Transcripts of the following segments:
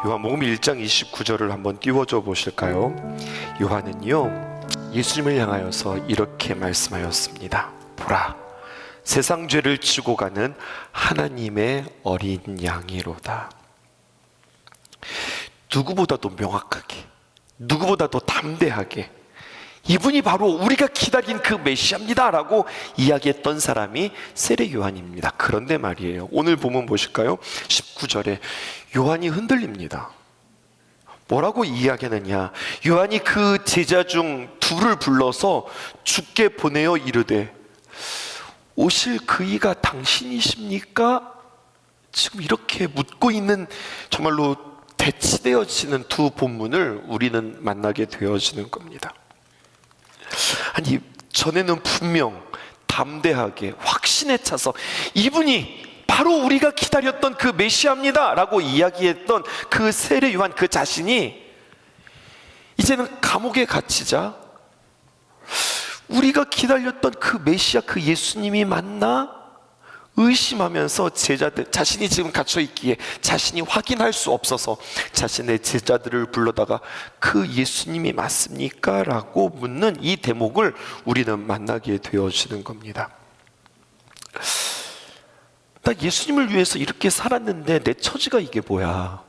요한복음 1장 29절을 한번 띄워줘 보실까요? 요한은요, 예수님을 향하여서 이렇게 말씀하였습니다. 보라, 세상 죄를 지고 가는 하나님의 어린 양이로다. 누구보다도 명확하게, 누구보다도 담대하게 이분이 바로 우리가 기다린 그 메시아입니다 라고 이야기했던 사람이 세례 요한입니다. 그런데 말이에요, 오늘 본문 보실까요? 19절에 요한이 흔들립니다. 뭐라고 이야기하느냐, 요한이 그 제자 중 둘을 불러서 주께 보내어 이르되 오실 그이가 당신이십니까? 지금 이렇게 묻고 있는, 정말로 대치되어지는 두 본문을 우리는 만나게 되어지는 겁니다. 아니, 전에는 분명 담대하게 확신에 차서 이분이 바로 우리가 기다렸던 그 메시아입니다 라고 이야기했던 그 세례 요한 그 자신이 이제는 감옥에 갇히자 우리가 기다렸던 그 메시아, 그 예수님이 맞나? 의심하면서 제자들, 자신이 지금 갇혀있기에 자신이 확인할 수 없어서 자신의 제자들을 불러다가 그 예수님이 맞습니까? 라고 묻는 이 대목을 우리는 만나게 되어지는 겁니다. 나 예수님을 위해서 이렇게 살았는데 내 처지가 이게 뭐야?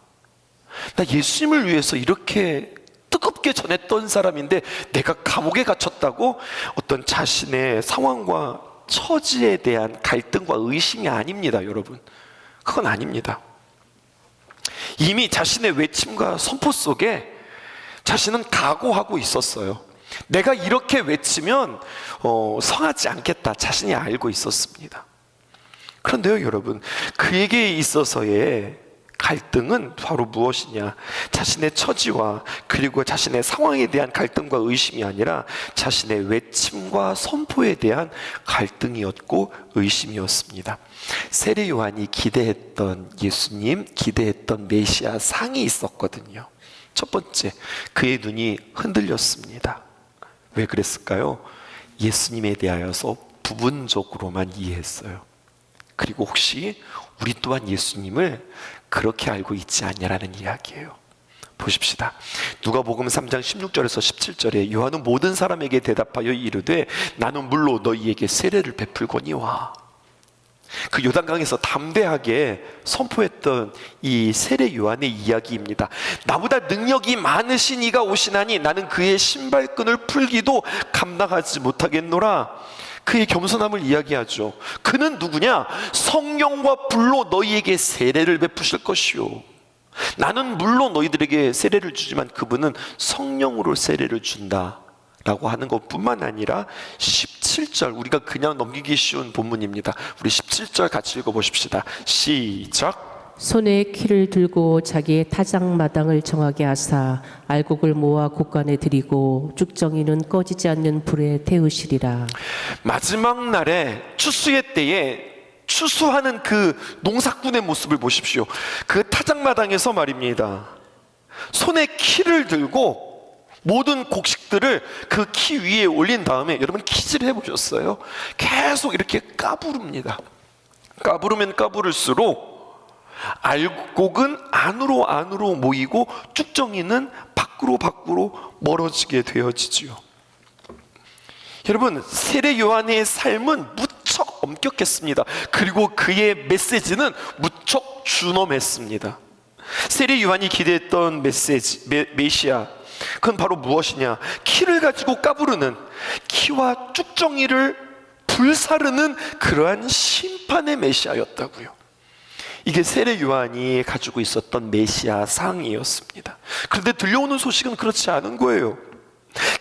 나 예수님을 위해서 이렇게 뜨겁게 전했던 사람인데 내가 감옥에 갇혔다고? 어떤 자신의 상황과 처지에 대한 갈등과 의심이 아닙니다, 여러분. 그건 아닙니다. 이미 자신의 외침과 선포 속에 자신은 각오하고 있었어요. 내가 이렇게 외치면 성하지 않겠다, 자신이 알고 있었습니다. 그런데요, 여러분, 그에게 있어서의 갈등은 바로 무엇이냐? 자신의 처지와 그리고 자신의 상황에 대한 갈등과 의심이 아니라 자신의 외침과 선포에 대한 갈등이었고 의심이었습니다. 세례 요한이 기대했던 예수님, 기대했던 메시아 상이 있었거든요. 첫 번째, 그의 눈이 흔들렸습니다. 왜 그랬을까요? 예수님에 대하여서 부분적으로만 이해했어요. 그리고 혹시 우리 또한 예수님을 그렇게 알고 있지 않냐라는 이야기예요. 보십시다. 누가복음 3장 16절에서 17절에 요한은 모든 사람에게 대답하여 이르되 나는 물로 너희에게 세례를 베풀거니와. 그 요단강에서 담대하게 선포했던 이 세례 요한의 이야기입니다. 나보다 능력이 많으신 이가 오시나니 나는 그의 신발끈을 풀기도 감당하지 못하겠노라. 그의 겸손함을 이야기하죠. 그는 누구냐? 성령과 불로 너희에게 세례를 베푸실 것이요. 나는 물로 너희들에게 세례를 주지만 그분은 성령으로 세례를 준다 라고 하는 것뿐만 아니라 17절, 우리가 그냥 넘기기 쉬운 본문입니다. 우리 17절 같이 읽어보십시다. 시작. 손에 키를 들고 자기의 타작마당을 정하게 하사 알곡을 모아 곳간에 들이고 쭉정이는 꺼지지 않는 불에 태우시리라. 마지막 날에 추수의 때에 추수하는 그 농사꾼의 모습을 보십시오. 그 타작마당에서 말입니다, 손에 키를 들고 모든 곡식들을 그 키 위에 올린 다음에, 여러분 키질을 해보셨어요? 계속 이렇게 까부릅니다. 까부르면 까부를수록 알곡은 안으로 모이고 쭉정이는 밖으로 멀어지게 되어지지요. 여러분, 세례 요한의 삶은 무척 엄격했습니다. 그리고 그의 메시지는 무척 준엄했습니다. 세례 요한이 기대했던 메시지, 메시아, 그건 바로 무엇이냐? 키를 가지고 까부르는, 키와 쭉정이를 불사르는 그러한 심판의 메시아였다고요. 이게 세례 요한이 가지고 있었던 메시아 상이었습니다. 그런데 들려오는 소식은 그렇지 않은 거예요.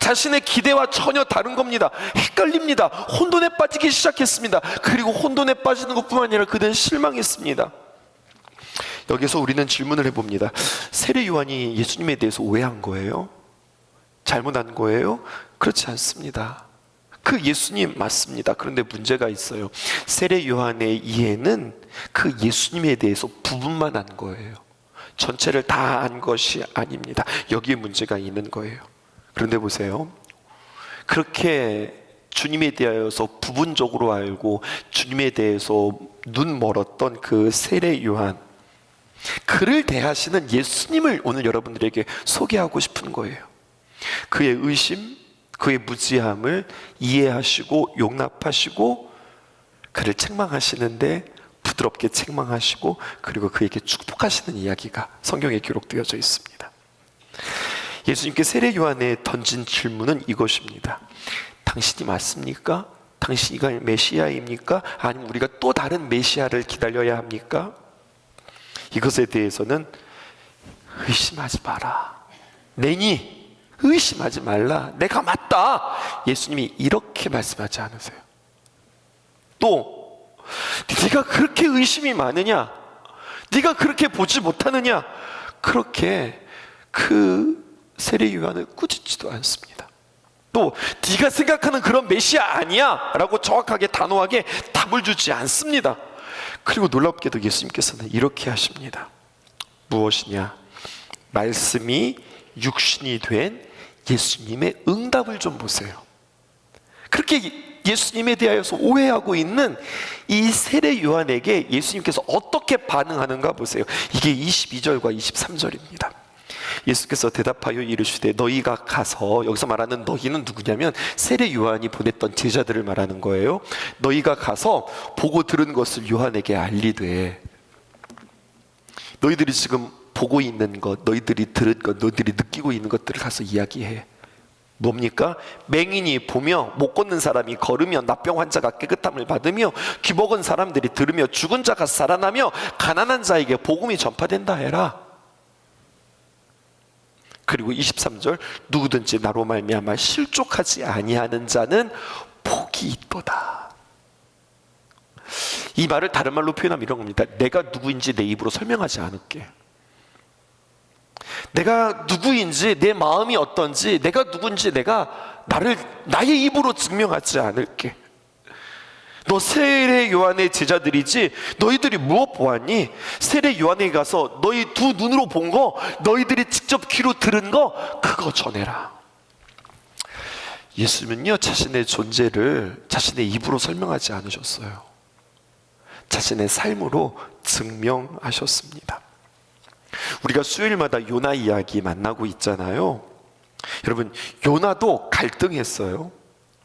자신의 기대와 전혀 다른 겁니다. 헷갈립니다. 혼돈에 빠지기 시작했습니다. 그리고 혼돈에 빠지는 것뿐만 아니라 그는 실망했습니다. 여기서 우리는 질문을 해봅니다. 세례 요한이 예수님에 대해서 오해한 거예요? 잘못한 거예요? 그렇지 않습니다. 그 예수님 맞습니다. 그런데 문제가 있어요. 세례 요한의 이해는 그 예수님에 대해서 부분만 안 거예요. 전체를 다 안 것이 아닙니다. 여기에 문제가 있는 거예요. 그런데 보세요, 그렇게 주님에 대하여서 부분적으로 알고 주님에 대해서 눈 멀었던 그 세례 요한, 그를 대하시는 예수님을 오늘 여러분들에게 소개하고 싶은 거예요. 그의 의심, 그의 무지함을 이해하시고 용납하시고 그를 책망하시는데 부드럽게 책망하시고 그리고 그에게 축복하시는 이야기가 성경에 기록되어져 있습니다. 예수님께 세례 요한에 던진 질문은 이것입니다. 당신이 맞습니까? 당신이 메시아입니까? 아니면 우리가 또 다른 메시아를 기다려야 합니까? 이것에 대해서는 의심하지 마라. 내니 의심하지 말라. 내가 맞다. 예수님이 이렇게 말씀하지 않으세요. 또 네가 그렇게 의심이 많으냐? 네가 그렇게 보지 못하느냐? 그렇게 그 세례 요한을 꾸짖지도 않습니다. 또 네가 생각하는 그런 메시아 아니야 라고 정확하게 단호하게 답을 주지 않습니다. 그리고 놀랍게도 예수님께서는 이렇게 하십니다. 무엇이냐? 말씀이 육신이 된 예수님의 응답을 좀 보세요. 그렇게 예수님에 대하여서 오해하고 있는 이 세례 요한에게 예수님께서 어떻게 반응하는가 보세요. 이게 22절과 23절입니다. 예수께서 대답하여 이르시되 너희가 가서, 여기서 말하는 너희는 누구냐면 세례 요한이 보냈던 제자들을 말하는 거예요. 너희가 가서 보고 들은 것을 요한에게 알리되, 너희들이 지금 보고 있는 것, 너희들이 들은 것, 너희들이 느끼고 있는 것들을 가서 이야기해. 뭡니까? 맹인이 보며, 못 걷는 사람이 걸으며, 납병 환자가 깨끗함을 받으며, 귀먹은 사람들이 들으며, 죽은 자가 살아나며, 가난한 자에게 복음이 전파된다 해라. 그리고 23절, 누구든지 나로 말미암아 실족하지 아니하는 자는 복이 있도다. 이 말을 다른 말로 표현하면 이런 겁니다. 내가 누구인지 내 입으로 설명하지 않을게. 내가 누구인지, 내 마음이 어떤지, 내가 누군지 내가 나의 입으로 증명하지 않을게. 너 세례 요한의 제자들이지 너희들이 무엇 보았니? 세례 요한에 가서 너희 두 눈으로 본 거, 너희들이 직접 귀로 들은 거, 그거 전해라. 예수님은요, 자신의 존재를 자신의 입으로 설명하지 않으셨어요. 자신의 삶으로 증명하셨습니다. 우리가 수요일마다 요나 이야기 만나고 있잖아요. 여러분, 요나도 갈등했어요.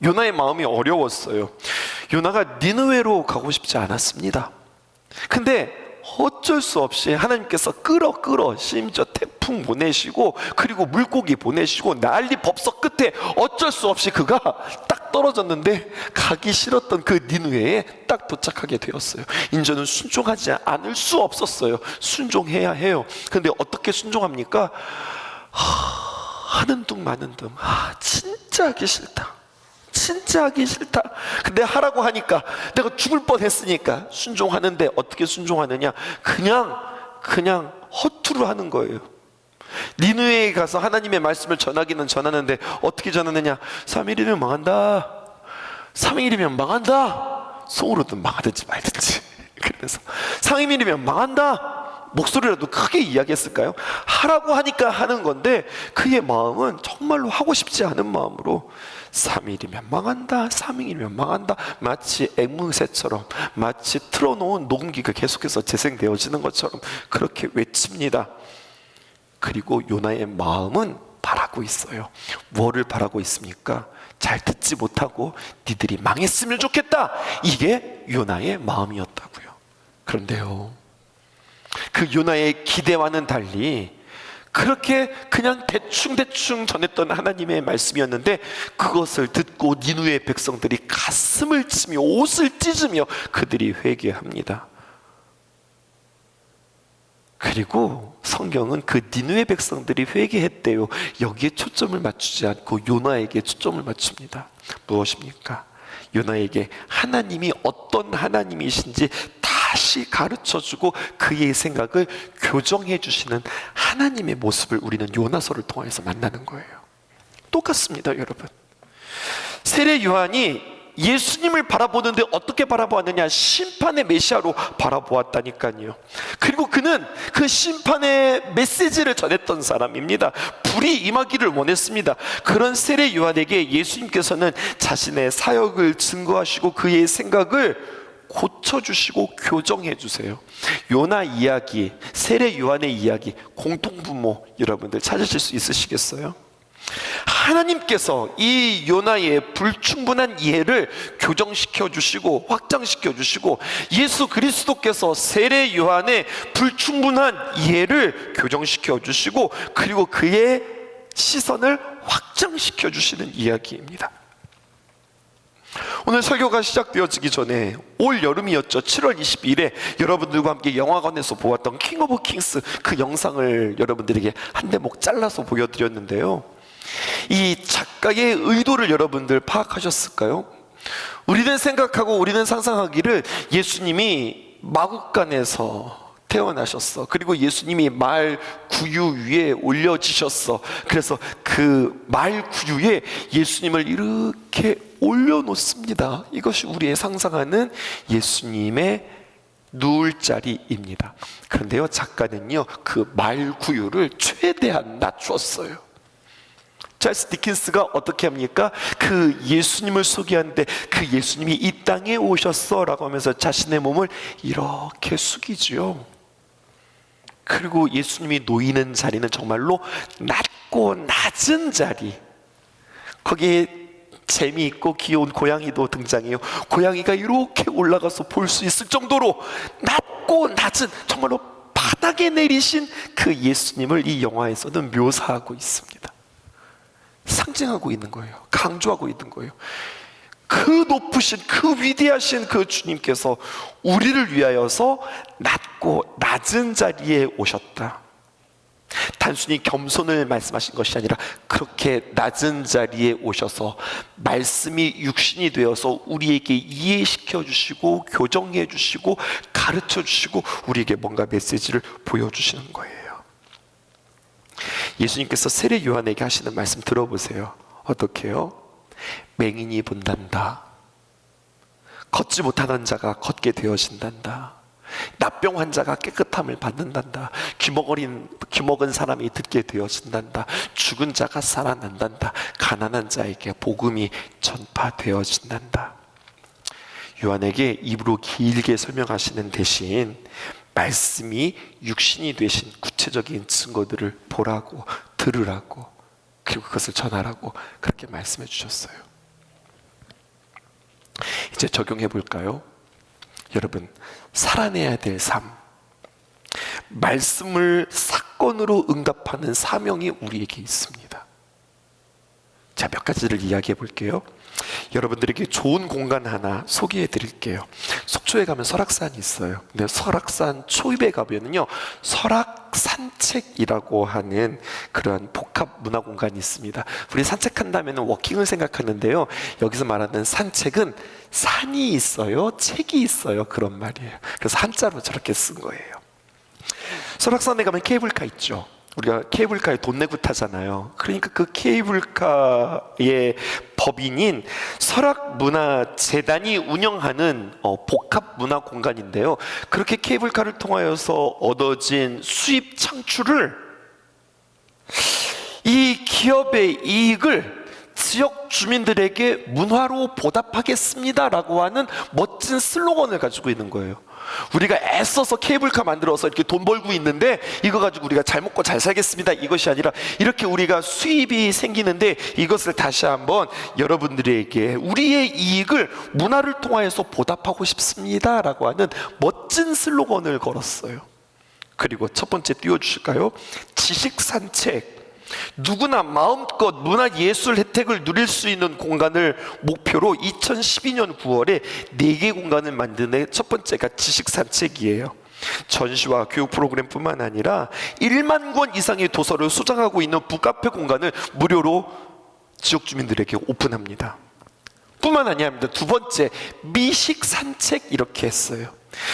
요나의 마음이 어려웠어요. 요나가 니느웨로 가고 싶지 않았습니다. 근데 어쩔 수 없이 하나님께서 끌어 심지어 태풍 보내시고 그리고 물고기 보내시고 난리 법석 끝에 어쩔 수 없이 그가 딱 떨어졌는데 가기 싫었던 그 니느웨에 딱 도착하게 되었어요. 인저는 순종하지 않을 수 없었어요. 순종해야 해요. 근데 어떻게 순종합니까? 하는 둥 마는 둥. 진짜 하기 싫다. 진짜 하기 싫다. 근데 하라고 하니까 내가 죽을 뻔했으니까 순종하는데 어떻게 순종하느냐? 그냥 허투루 하는 거예요. 니느웨에 가서 하나님의 말씀을 전하기는 전하는데 어떻게 전하느냐? 3일이면 망한다. 3일이면 망한다. 속으로든 망하든지 말든지. 그래서 3일이면 망한다. 목소리라도 크게 이야기했을까요? 하라고 하니까 하는 건데 그의 마음은 정말로 하고 싶지 않은 마음으로 3일이면 망한다, 3일이면 망한다, 마치 앵무새처럼, 마치 틀어놓은 녹음기가 계속해서 재생되어지는 것처럼 그렇게 외칩니다. 그리고 요나의 마음은 바라고 있어요. 뭐를 바라고 있습니까? 잘 듣지 못하고 니들이 망했으면 좋겠다. 이게 요나의 마음이었다고요. 그런데요, 그 요나의 기대와는 달리 그렇게 그냥 대충 전했던 하나님의 말씀이었는데 그것을 듣고 니느웨 백성들이 가슴을 치며 옷을 찢으며 그들이 회개합니다. 그리고 성경은 그 니느웨 백성들이 회개했대요. 여기에 초점을 맞추지 않고 요나에게 초점을 맞춥니다. 무엇입니까? 요나에게 하나님이 어떤 하나님이신지 다시 가르쳐주고 그의 생각을 교정해 주시는 하나님의 모습을 우리는 요나서를 통해서 만나는 거예요. 똑같습니다, 여러분. 세례 요한이 예수님을 바라보는데 어떻게 바라보았느냐? 심판의 메시아로 바라보았다니까요. 그리고 그는 그 심판의 메시지를 전했던 사람입니다. 불이 임하기를 원했습니다. 그런 세례 요한에게 예수님께서는 자신의 사역을 증거하시고 그의 생각을 고쳐주시고 교정해주세요. 요나 이야기, 세례 요한의 이야기, 공통부모 여러분들 찾으실 수 있으시겠어요? 하나님께서 이 요나의 불충분한 이해를 교정시켜 주시고 확장시켜 주시고, 예수 그리스도께서 세례 요한의 불충분한 이해를 교정시켜 주시고, 그리고 그의 시선을 확장시켜 주시는 이야기입니다. 오늘 설교가 시작되어지기 전에 올 여름이었죠. 7월 22일에 여러분들과 함께 영화관에서 보았던 킹 오브 킹스, 그 영상을 여러분들에게 한 대목 잘라서 보여드렸는데요, 이 작가의 의도를 여러분들 파악하셨을까요? 우리는 생각하고 우리는 상상하기를 예수님이 마국간에서 태어나셨어. 그리고 예수님이 말 구유 위에 올려지셨어. 그래서 그 말 구유에 예수님을 이렇게 올려놓습니다. 이것이 우리의 상상하는 예수님의 누울 자리입니다. 그런데요, 작가는요, 그 말 구유를 최대한 낮췄어요. 찰스 디킨스가 어떻게 합니까? 그 예수님을 소개하는데 그 예수님이 이 땅에 오셨어 라고 하면서 자신의 몸을 이렇게 숙이지요. 그리고 예수님이 놓이는 자리는 정말로 낮고 낮은 자리, 거기에 재미있고 귀여운 고양이도 등장해요. 고양이가 이렇게 올라가서 볼 수 있을 정도로 낮고 낮은, 정말로 바닥에 내리신 그 예수님을 이 영화에서는 묘사하고 있습니다. 상징하고 있는 거예요. 강조하고 있는 거예요. 그 높으신, 그 위대하신 그 주님께서 우리를 위하여서 낮고 낮은 자리에 오셨다. 단순히 겸손을 말씀하신 것이 아니라 그렇게 낮은 자리에 오셔서 말씀이 육신이 되어서 우리에게 이해시켜 주시고 교정해 주시고 가르쳐 주시고 우리에게 뭔가 메시지를 보여주시는 거예요. 예수님께서 세례 요한에게 하시는 말씀 들어보세요. 어떻게 해요? 맹인이 본단다. 걷지 못하는 자가 걷게 되어진단다. 납병 환자가 깨끗함을 받는단다. 귀먹은 사람이 듣게 되어진단다. 죽은 자가 살아난단다. 가난한 자에게 복음이 전파되어진단다. 요한에게 입으로 길게 설명하시는 대신 말씀이 육신이 되신 구체적인 증거들을 보라고, 들으라고, 그리고 그것을 전하라고 그렇게 말씀해 주셨어요. 이제 적용해 볼까요? 여러분, 살아내야 될 삶, 말씀을 사건으로 응답하는 사명이 우리에게 있습니다. 자, 몇 가지를 이야기해 볼게요. 여러분들에게 좋은 공간 하나 소개해 드릴게요. 속초에 가면 설악산이 있어요. 근데 설악산 초입에 가면은요, 설악산책이라고 하는 그런 복합 문화 공간이 있습니다. 우리 산책한다면 워킹을 생각하는데요, 여기서 말하는 산책은 산이 있어요, 책이 있어요, 그런 말이에요. 그래서 한자로 저렇게 쓴 거예요. 설악산에 가면 케이블카 있죠. 우리가 케이블카에 돈 내고 타잖아요. 그러니까 그 케이블카의 법인인 설악문화재단이 운영하는 복합문화 공간인데요, 그렇게 케이블카를 통하여서 얻어진 수입 창출을, 이 기업의 이익을 지역 주민들에게 문화로 보답하겠습니다라고 하는 멋진 슬로건을 가지고 있는 거예요. 우리가 애써서 케이블카 만들어서 이렇게 돈 벌고 있는데 이거 가지고 우리가 잘 먹고 잘 살겠습니다, 이것이 아니라 이렇게 우리가 수입이 생기는데 이것을 다시 한번 여러분들에게 우리의 이익을 문화를 통하여서 보답하고 싶습니다라고 하는 멋진 슬로건을 걸었어요. 그리고 첫 번째 띄워주실까요? 지식산책. 누구나 마음껏 문화예술 혜택을 누릴 수 있는 공간을 목표로 2012년 9월에 4개 공간을 만드는 첫 번째가 지식산책이에요. 전시와 교육 프로그램뿐만 아니라 1만 권 이상의 도서를 소장하고 있는 북카페 공간을 무료로 지역 주민들에게 오픈합니다. 뿐만 아니라 두 번째, 미식산책 이렇게 했어요.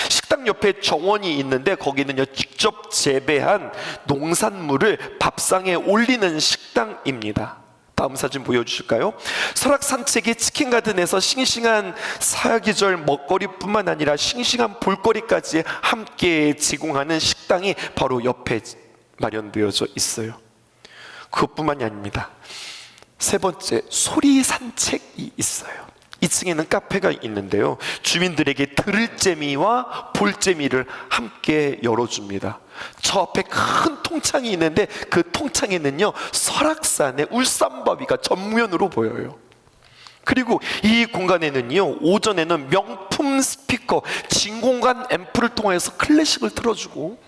식당 옆에 정원이 있는데 거기는요, 직접 재배한 농산물을 밥상에 올리는 식당입니다. 다음 사진 보여주실까요? 설악산책의 치킨가든에서 싱싱한 사계절 먹거리뿐만 아니라 싱싱한 볼거리까지 함께 제공하는 식당이 바로 옆에 마련되어져 있어요. 그것뿐만이 아닙니다. 세 번째, 소리산책이 있어요. 2층에는 카페가 있는데요, 주민들에게 들을 재미와 볼 재미를 함께 열어줍니다. 저 앞에 큰 통창이 있는데 그 통창에는요, 설악산의 울산바위가 전면으로 보여요. 그리고 이 공간에는요, 오전에는 명품 스피커 진공관 앰프를 통해서 클래식을 틀어주고,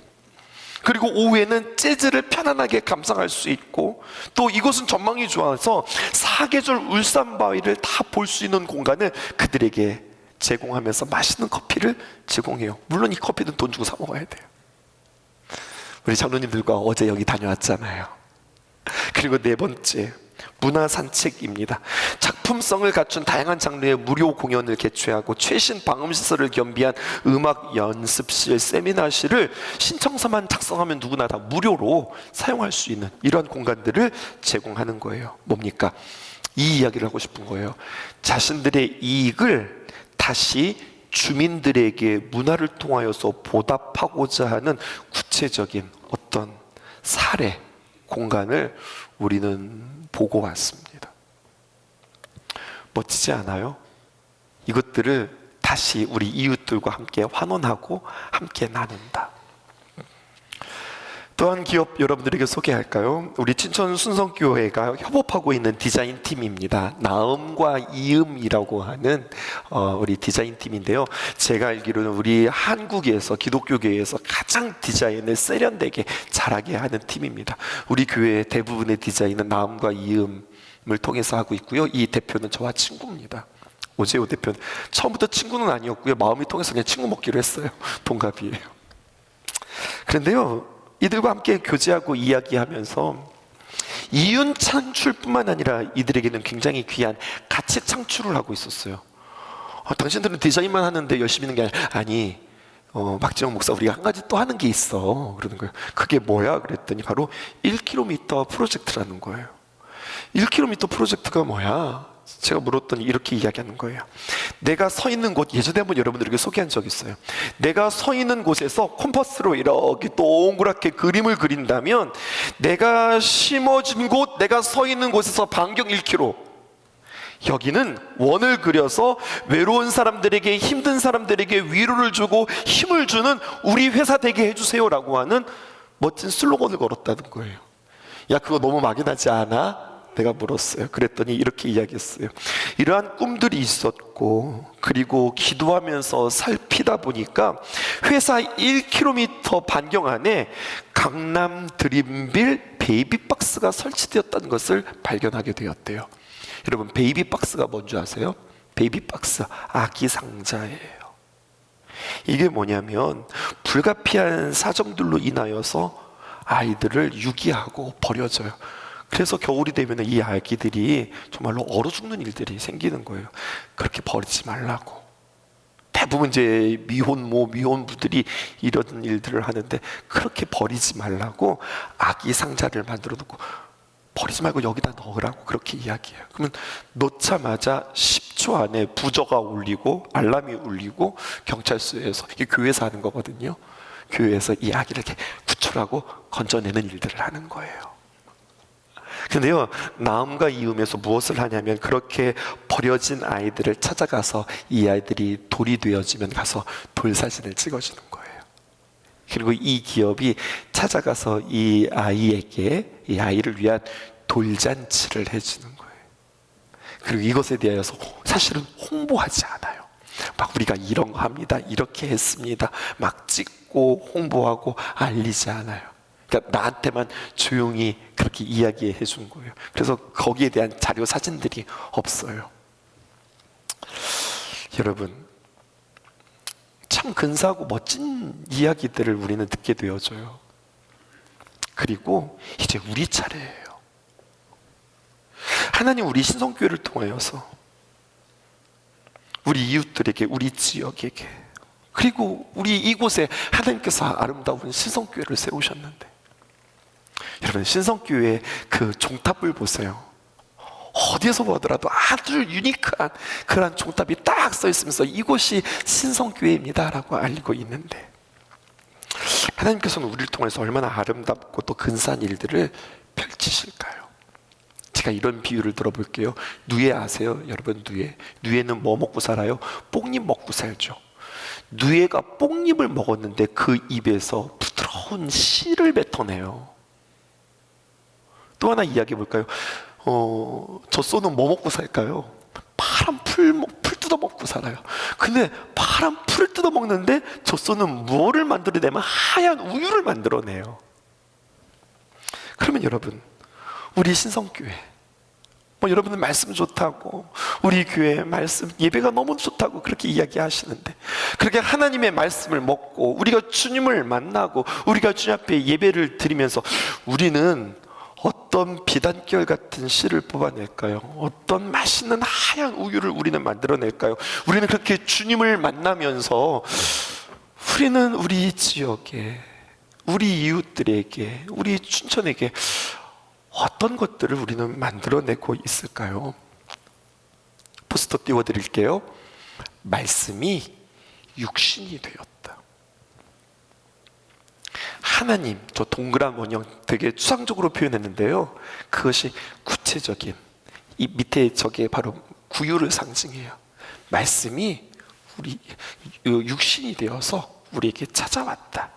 그리고 오후에는 재즈를 편안하게 감상할 수 있고, 또 이곳은 전망이 좋아서 사계절 울산바위를 다 볼 수 있는 공간을 그들에게 제공하면서 맛있는 커피를 제공해요. 물론 이 커피는 돈 주고 사 먹어야 돼요. 우리 장로님들과 어제 여기 다녀왔잖아요. 그리고 네 번째, 문화 산책입니다. 작품성을 갖춘 다양한 장르의 무료 공연을 개최하고 최신 방음시설을 겸비한 음악 연습실, 세미나실을 신청서만 작성하면 누구나 다 무료로 사용할 수 있는 이러한 공간들을 제공하는 거예요. 뭡니까? 이 이야기를 하고 싶은 거예요. 자신들의 이익을 다시 주민들에게 문화를 통하여서 보답하고자 하는 구체적인 어떤 사례, 공간을 우리는 보고 왔습니다. 멋지지 않아요? 이것들을 다시 우리 이웃들과 함께 환원하고 함께 나눈다. 또한 기업 여러분들에게 소개할까요? 우리 춘천 순성교회가 협업하고 있는 디자인 팀입니다. 나음과 이음이라고 하는 우리 디자인 팀인데요, 제가 알기로는 우리 한국에서 기독교계에서 가장 디자인을 세련되게 잘하게 하는 팀입니다. 우리 교회의 대부분의 디자인은 나음과 이음을 통해서 하고 있고요, 이 대표는 저와 친구입니다. 오재호 대표는 처음부터 친구는 아니었고요, 마음이 통해서 그냥 친구 먹기로 했어요. 동갑이에요. 그런데요, 이들과 함께 교제하고 이야기하면서 이윤 창출뿐만 아니라 이들에게는 굉장히 귀한 가치 창출을 하고 있었어요. 당신들은 디자인만 하는데 열심히 있는 게 아니, 박지영 목사, 우리가 한 가지 또 하는 게 있어. 그러는 거예요. 그게 뭐야? 그랬더니 바로 1km 프로젝트라는 거예요. 1km 프로젝트가 뭐야? 제가 물었더니 이렇게 이야기하는 거예요. 내가 서 있는 곳, 예전에 한번 여러분들에게 소개한 적 있어요. 내가 서 있는 곳에서 컴퍼스로 이렇게 동그랗게 그림을 그린다면, 내가 심어진 곳, 내가 서 있는 곳에서 반경 1km, 여기는 원을 그려서 외로운 사람들에게, 힘든 사람들에게 위로를 주고 힘을 주는 우리 회사 되게 해주세요라고 하는 멋진 슬로건을 걸었다는 거예요. 야, 그거 너무 막연하지 않아? 내가 물었어요. 그랬더니 이렇게 이야기했어요. 이러한 꿈들이 있었고, 그리고 기도하면서 살피다 보니까 회사 1km 반경 안에 강남 드림빌 베이비박스가 설치되었다는 것을 발견하게 되었대요. 여러분, 베이비박스가 뭔지 아세요? 베이비박스, 아기 상자예요. 이게 뭐냐면 불가피한 사정들로 인하여서 아이들을 유기하고 버려져요. 그래서 겨울이 되면 이 아기들이 정말로 얼어 죽는 일들이 생기는 거예요. 그렇게 버리지 말라고. 대부분 이제 미혼모, 미혼부들이 이런 일들을 하는데, 그렇게 버리지 말라고 아기 상자를 만들어 놓고, 버리지 말고 여기다 넣으라고 그렇게 이야기해요. 그러면 넣자마자 10초 안에 부저가 울리고 알람이 울리고 경찰서에서, 이게 교회에서 하는 거거든요. 교회에서 이 아기를 이렇게 구출하고 건져내는 일들을 하는 거예요. 근데요, 나음과 이음에서 무엇을 하냐면, 그렇게 버려진 아이들을 찾아가서 이 아이들이 돌이 되어지면 가서 돌사진을 찍어주는 거예요. 그리고 이 기업이 찾아가서 이 아이에게, 이 아이를 위한 돌잔치를 해주는 거예요. 그리고 이것에 대하여서 사실은 홍보하지 않아요. 막 우리가 이런 거 합니다, 이렇게 했습니다, 막 찍고 홍보하고 알리지 않아요. 그러니까 나한테만 조용히 그렇게 이야기해 준 거예요. 그래서 거기에 대한 자료 사진들이 없어요. 여러분, 참 근사하고 멋진 이야기들을 우리는 듣게 되어져요. 그리고 이제 우리 차례예요. 하나님 우리 신성교회를 통하여서 우리 이웃들에게, 우리 지역에게, 그리고 우리 이곳에 하나님께서 아름다운 신성교회를 세우셨는데, 여러분, 신성교회의 그 종탑을 보세요. 어디에서 보더라도 아주 유니크한 그런 종탑이 딱 써 있으면서 이곳이 신성교회입니다 라고 알리고 있는데, 하나님께서는 우리를 통해서 얼마나 아름답고 또 근사한 일들을 펼치실까요? 제가 이런 비유를 들어볼게요. 누에 아세요? 여러분, 누에는 뭐 먹고 살아요? 뽕잎 먹고 살죠. 누에가 뽕잎을 먹었는데 그 입에서 부드러운 씨를 뱉어내요. 또 하나 이야기해 볼까요? 젖소는 뭐 먹고 살까요? 파란 풀 뜯어 먹고 살아요. 근데 파란 풀을 뜯어 먹는데 젖소는 무엇을 만들어내면 하얀 우유를 만들어내요. 그러면 여러분, 우리 신성교회, 여러분은 말씀 좋다고, 우리 교회 말씀 예배가 너무 좋다고 그렇게 이야기하시는데, 그렇게 하나님의 말씀을 먹고 우리가 주님을 만나고 우리가 주님 앞에 예배를 드리면서 우리는 어떤 비단결 같은 씨를 뽑아낼까요? 어떤 맛있는 하얀 우유를 우리는 만들어낼까요? 우리는 그렇게 주님을 만나면서 우리는 우리 지역에, 우리 이웃들에게, 우리 춘천에게 어떤 것들을 우리는 만들어내고 있을까요? 포스터 띄워드릴게요. 말씀이 육신이 되었다. 하나님, 저 동그란 원형 되게 추상적으로 표현했는데요, 그것이 구체적인, 이 밑에 저게 바로 구유를 상징해요. 말씀이 우리 육신이 되어서 우리에게 찾아왔다.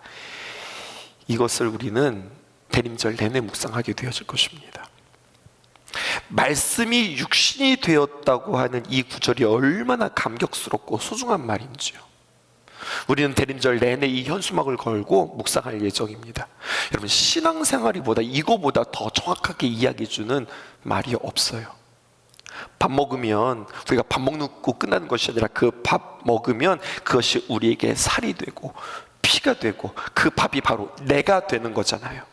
이것을 우리는 대림절 내내 묵상하게 되어질 것입니다. 말씀이 육신이 되었다고 하는 이 구절이 얼마나 감격스럽고 소중한 말인지요. 우리는 대림절 내내 이 현수막을 걸고 묵상할 예정입니다. 여러분, 신앙생활이보다 이거보다 더 정확하게 이야기해주는 말이 없어요. 밥 먹으면 우리가 밥 먹고 끝나는 것이 아니라 그 밥 먹으면 그것이 우리에게 살이 되고 피가 되고 그 밥이 바로 내가 되는 거잖아요.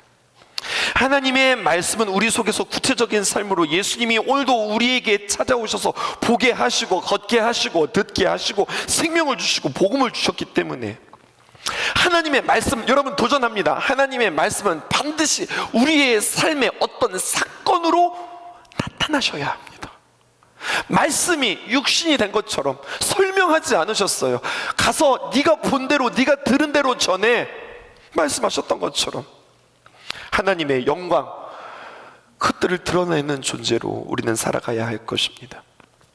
하나님의 말씀은 우리 속에서 구체적인 삶으로 예수님이 오늘도 우리에게 찾아오셔서 보게 하시고 걷게 하시고 듣게 하시고 생명을 주시고 복음을 주셨기 때문에 하나님의 말씀, 여러분 도전합니다. 하나님의 말씀은 반드시 우리의 삶의 어떤 사건으로 나타나셔야 합니다. 말씀이 육신이 된 것처럼 설명하지 않으셨어요. 가서 네가 본 대로, 네가 들은 대로 전해, 말씀하셨던 것처럼 하나님의 영광, 그것들을 드러내는 존재로 우리는 살아가야 할 것입니다.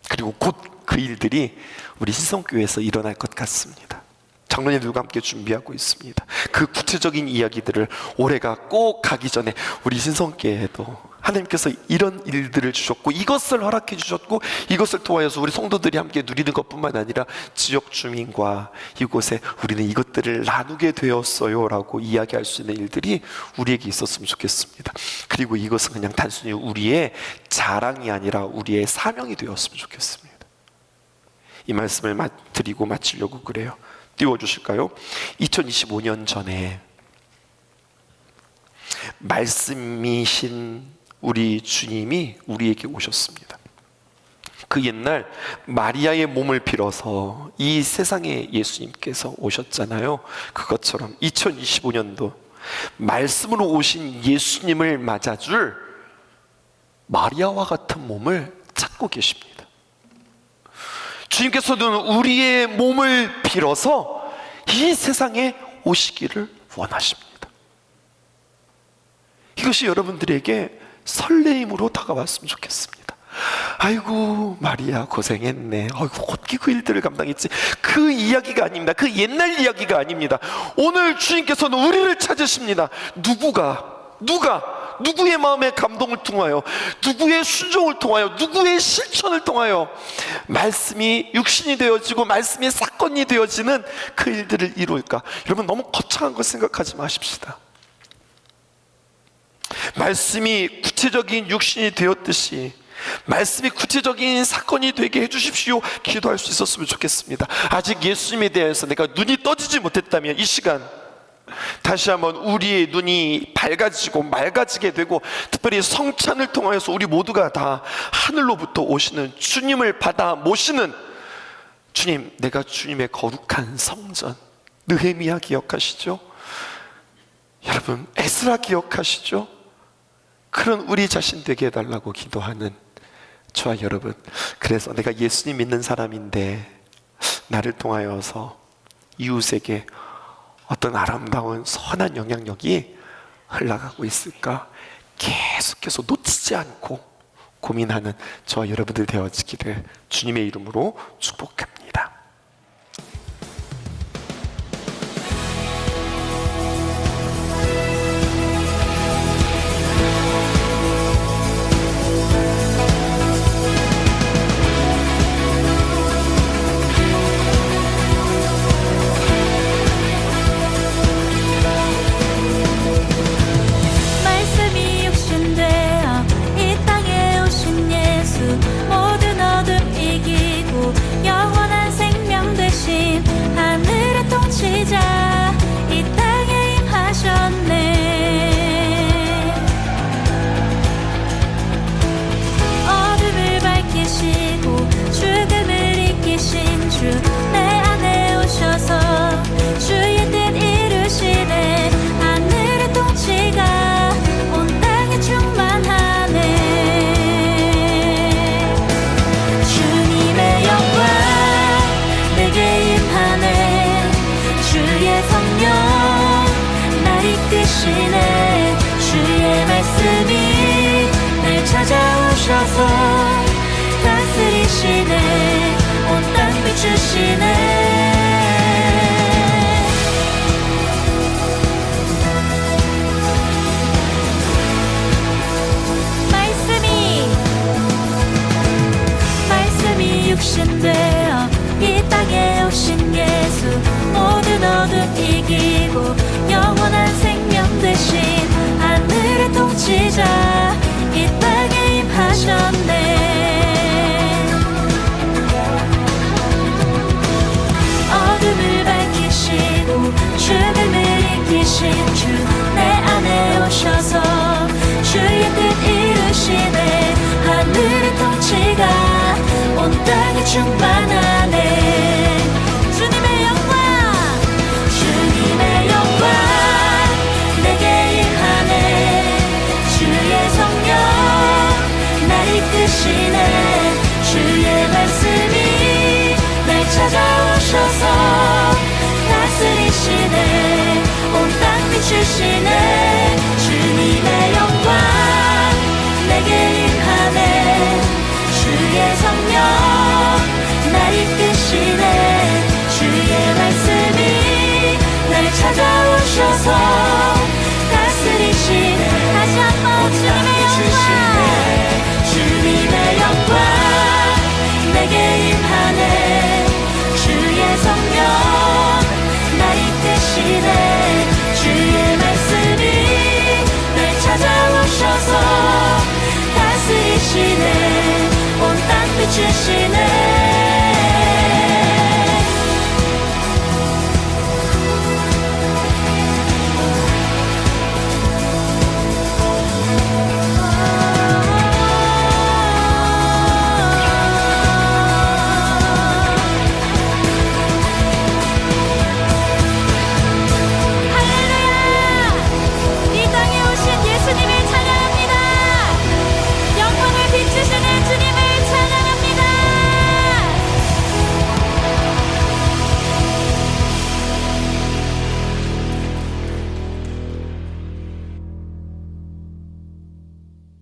그리고 곧 그 일들이 우리 신성교회에서 일어날 것 같습니다. 장로님들과 함께 준비하고 있습니다. 그 구체적인 이야기들을 올해가 꼭 가기 전에 우리 신성교회에도 하나님께서 이런 일들을 주셨고 이것을 허락해 주셨고 이것을 통하여서 우리 성도들이 함께 누리는 것뿐만 아니라 지역 주민과 이곳에 우리는 이것들을 나누게 되었어요 라고 이야기할 수 있는 일들이 우리에게 있었으면 좋겠습니다. 그리고 이것은 그냥 단순히 우리의 자랑이 아니라 우리의 사명이 되었으면 좋겠습니다. 이 말씀을 드리고 마치려고 그래요. 띄워주실까요? 2025년 전에 말씀이신 우리 주님이 우리에게 오셨습니다. 그 옛날 마리아의 몸을 빌어서 이 세상에 예수님께서 오셨잖아요. 그것처럼 2025년도 말씀으로 오신 예수님을 맞아줄 마리아와 같은 몸을 찾고 계십니다. 주님께서는 우리의 몸을 빌어서 이 세상에 오시기를 원하십니다. 이것이 여러분들에게 설레임으로 다가왔으면 좋겠습니다. 아이고 마리아 고생했네, 아이고 어떻게 그 일들을 감당했지, 그 이야기가 아닙니다. 그 옛날 이야기가 아닙니다. 오늘 주님께서는 우리를 찾으십니다. 누구의 마음의 감동을 통하여, 누구의 순종을 통하여, 누구의 실천을 통하여 말씀이 육신이 되어지고 말씀이 사건이 되어지는 그 일들을 이룰까? 여러분, 너무 거창한 것 생각하지 마십시다. 말씀이 구체적인 육신이 되었듯이 말씀이 구체적인 사건이 되게 해주십시오 기도할 수 있었으면 좋겠습니다. 아직 예수님에 대해서 내가 눈이 떠지지 못했다면 이 시간 다시 한번 우리의 눈이 밝아지고 맑아지게 되고, 특별히 성찬을 통하여서 우리 모두가 다 하늘로부터 오시는 주님을 받아 모시는 주님, 내가 주님의 거룩한 성전, 느헤미야 기억하시죠? 여러분, 에스라 기억하시죠? 그런 우리 자신 되게 해달라고 기도하는 저와 여러분, 그래서 내가 예수님 믿는 사람인데 나를 통하여서 이웃에게 어떤 아름다운 선한 영향력이 흘러가고 있을까? 계속해서 놓치지 않고 고민하는 저와 여러분들 되어지기를 주님의 이름으로 축복합니다. 말씀이 육신되어 이 땅에 오신 예수, 모든 어둠 이기고 영원한 생명 되신 하늘의 통치자, 이 땅에 임하셨네. 어둠을 밝히시고 죽음을 이기신 주, 내 안에 오셔서 주의 뜻 이루시네. 하늘의 통치가 온 땅에 충만하네. 주님의 영광 내게 임하네. 주의 성령 날 이끄시네. 주의 말씀이 날 찾아오셔서 다스리시네. 온 땅 비추시네. 말씀이 육신되어 이 땅에 오신 예수, 모든 어둠 이기고 영원한 생명 되신 하늘의 통치자, 이 땅에 임하셨네. 어둠을 밝히시고 죽음을 이기신 주, 내 안에 오셔서 주의 뜻 이루시네. 하늘의 통치가 온 땅에 충만하네. 주님의 영광, 주님의 영광 내게 임하네. 주의 성령 날 이끄시네. 주의 말씀이 날 찾아오셔서 다스리시네. 온 땅 비추시네. 주님의 영광 내게 임하네. 주의 성령 날 이끄시네. 주의 말씀이 날 찾아오셔서 다스리시네. 다시 한번 주님의 영광, 주님의 영광 내게 임하네. 주의 성령 날 이끄시네. 주의 말씀이 날 찾아오셔서 다스리시네. 온 땅 비추시네.